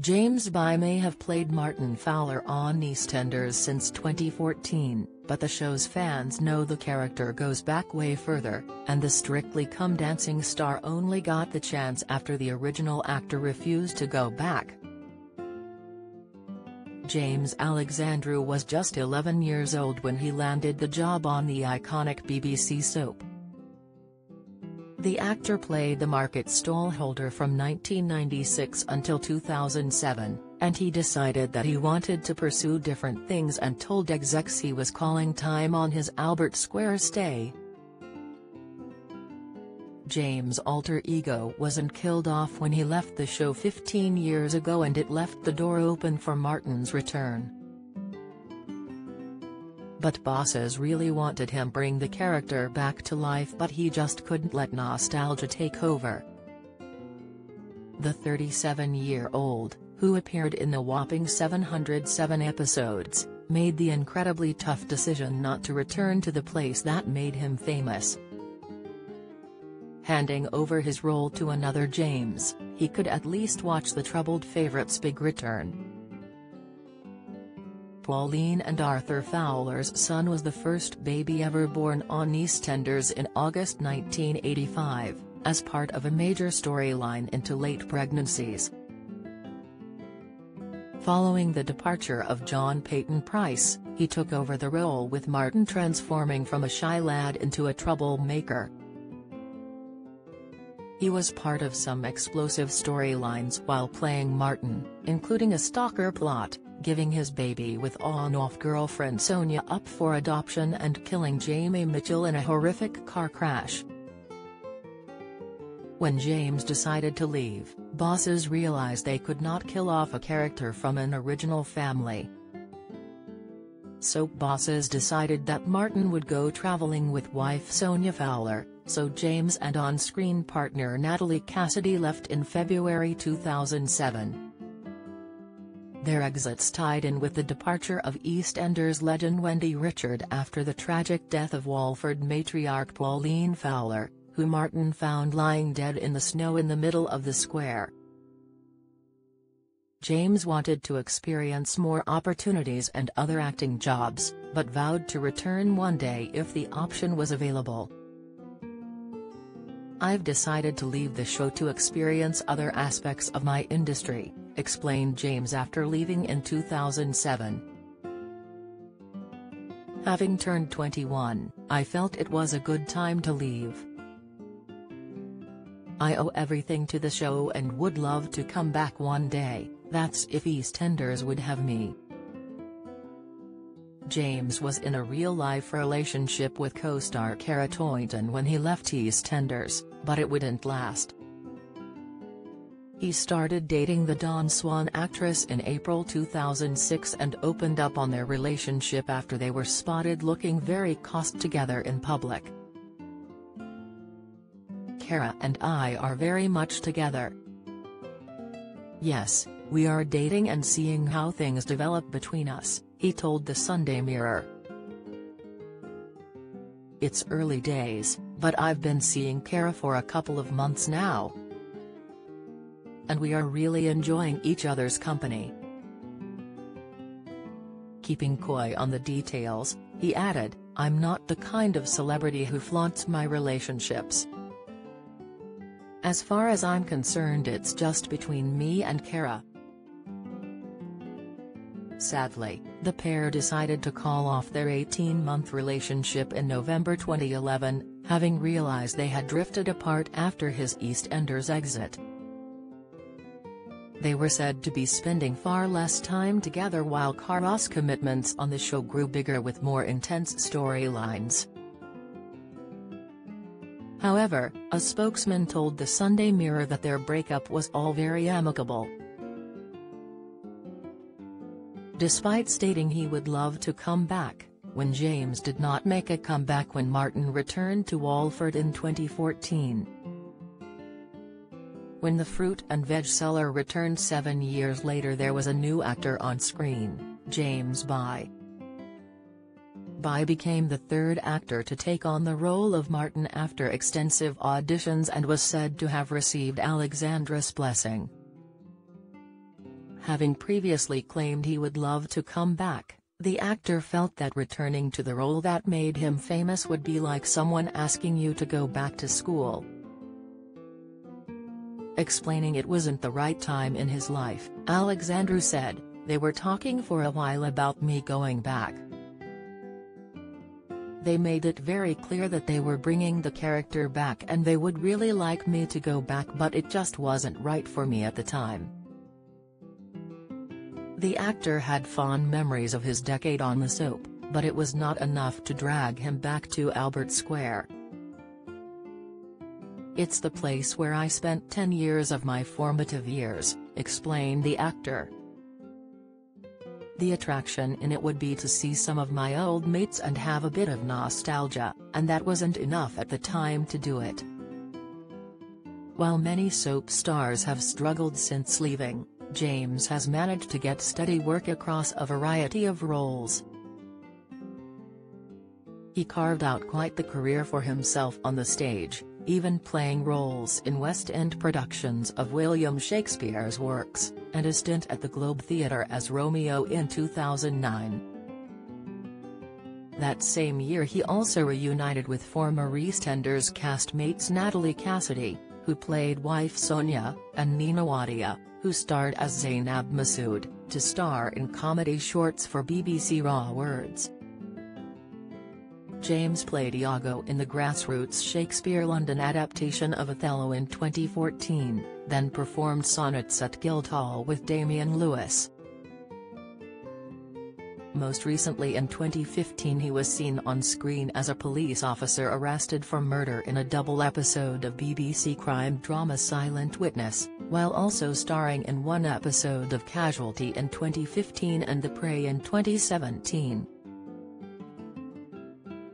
James By may have played Martin Fowler on EastEnders since 2014, but the show's fans know the character goes back way further, and the Strictly Come Dancing star only got the chance after the original actor refused to go back. James Alexandru was just 11 years old when he landed the job on the iconic BBC soap. The actor played the market stallholder from 1996 until 2007, and he decided that he wanted to pursue different things and told execs he was calling time on his Albert Square stay. James' alter ego wasn't killed off when he left the show 15 years ago, and it left the door open for Martin's return. But bosses really wanted him bring the character back to life, but he just couldn't let nostalgia take over. The 37-year-old, who appeared in a whopping 707 episodes, made the incredibly tough decision not to return to the place that made him famous. Handing over his role to another James, he could at least watch the troubled favorite's big return. Pauline and Arthur Fowler's son was the first baby ever born on EastEnders in August 1985, as part of a major storyline into late pregnancies. Following the departure of John Peyton Price, he took over the role, with Martin transforming from a shy lad into a troublemaker. He was part of some explosive storylines while playing Martin, including a stalker plot, giving his baby with on-off girlfriend Sonia up for adoption, and killing Jamie Mitchell in a horrific car crash. When James decided to leave, bosses realized they could not kill off a character from an original family. Soap bosses decided that Martin would go traveling with wife Sonia Fowler, so James and on-screen partner Natalie Cassidy left in February 2007. Their exits tied in with the departure of EastEnders legend Wendy Richard after the tragic death of Walford matriarch Pauline Fowler, who Martin found lying dead in the snow in the middle of the square. James wanted to experience more opportunities and other acting jobs, but vowed to return one day if the option was available. "I've decided to leave the show to experience other aspects of my industry," explained James after leaving in 2007. "Having turned 21, I felt it was a good time to leave. I owe everything to the show and would love to come back one day, that's if EastEnders would have me." James was in a real-life relationship with co-star Cara Toynton when he left EastEnders, but it wouldn't last. He started dating the Dawn Swan actress in April 2006 and opened up on their relationship after they were spotted looking very close together in public. "Cara and I are very much together. Yes, we are dating and seeing how things develop between us," he told the Sunday Mirror. "It's early days, but I've been seeing Cara for a couple of months now. And we are really enjoying each other's company." Keeping coy on the details, he added, "I'm not the kind of celebrity who flaunts my relationships. As far as I'm concerned, it's just between me and Cara." Sadly, the pair decided to call off their 18-month relationship in November 2011, having realized they had drifted apart after his EastEnders exit. They were said to be spending far less time together while Cara's commitments on the show grew bigger with more intense storylines. However, a spokesman told the Sunday Mirror that their breakup was all very amicable. Despite stating he would love to come back, when James did not make a comeback when Martin returned to Walford in 2014. When the fruit and veg seller returned 7 years later, there was a new actor on screen, James By. By became the third actor to take on the role of Martin after extensive auditions and was said to have received Alexandra's blessing. Having previously claimed he would love to come back, the actor felt that returning to the role that made him famous would be like someone asking you to go back to school. Explaining it wasn't the right time in his life, Alexandru said, "They were talking for a while about me going back. They made it very clear that they were bringing the character back and they would really like me to go back, but it just wasn't right for me at the time." The actor had fond memories of his decade on the soap, but it was not enough to drag him back to Albert Square. "It's the place where I spent 10 years of my formative years," explained the actor. "The attraction in it would be to see some of my old mates and have a bit of nostalgia, and that wasn't enough at the time to do it." While many soap stars have struggled since leaving, James has managed to get steady work across a variety of roles. He carved out quite the career for himself on the stage, even playing roles in West End productions of William Shakespeare's works, and a stint at the Globe Theatre as Romeo in 2009. That same year he also reunited with former EastEnders castmates Natalie Cassidy, who played wife Sonia, and Nina Wadia, who starred as Zainab Masood, to star in comedy shorts for BBC Raw Words. James played Iago in the Grassroots Shakespeare London adaptation of Othello in 2014, then performed sonnets at Guildhall with Damian Lewis. Most recently in 2015 he was seen on screen as a police officer arrested for murder in a double episode of BBC crime drama Silent Witness, while also starring in one episode of Casualty in 2015 and The Prey in 2017.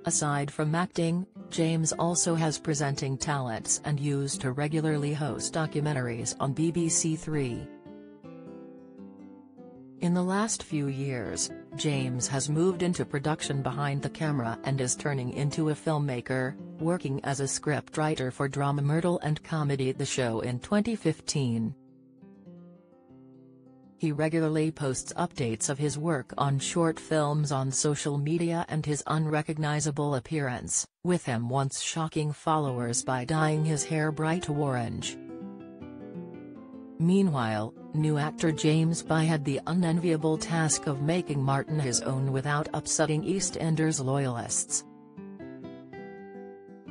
Aside from acting, James also has presenting talents and used to regularly host documentaries on BBC Three. In the last few years, James has moved into production behind the camera and is turning into a filmmaker, working as a scriptwriter for drama Myrtle and comedy The Show in 2015. He regularly posts updates of his work on short films on social media and his unrecognizable appearance, with him once shocking followers by dyeing his hair bright orange. Meanwhile, new actor James By had the unenviable task of making Martin his own without upsetting EastEnders loyalists.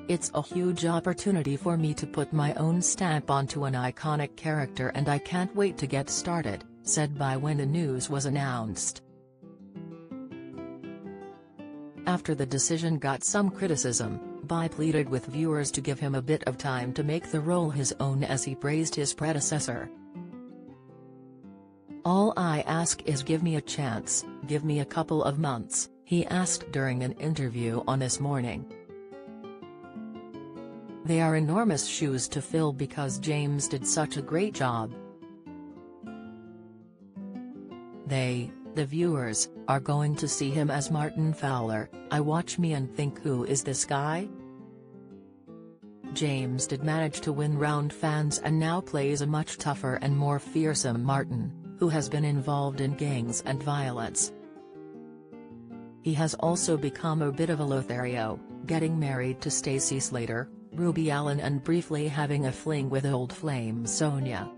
"It's a huge opportunity for me to put my own stamp onto an iconic character and I can't wait to get started," said By when the news was announced. After the decision got some criticism, By pleaded with viewers to give him a bit of time to make the role his own as he praised his predecessor. "All I ask is give me a chance, give me a couple of months," he asked during an interview on This Morning. "They are enormous shoes to fill because James did such a great job. The viewers, are going to see him as Martin Fowler. I watch me and think, who is this guy?" James did manage to win round fans and now plays a much tougher and more fearsome Martin, who has been involved in gangs and violence. He has also become a bit of a Lothario, getting married to Stacey Slater, Ruby Allen and briefly having a fling with old flame Sonia.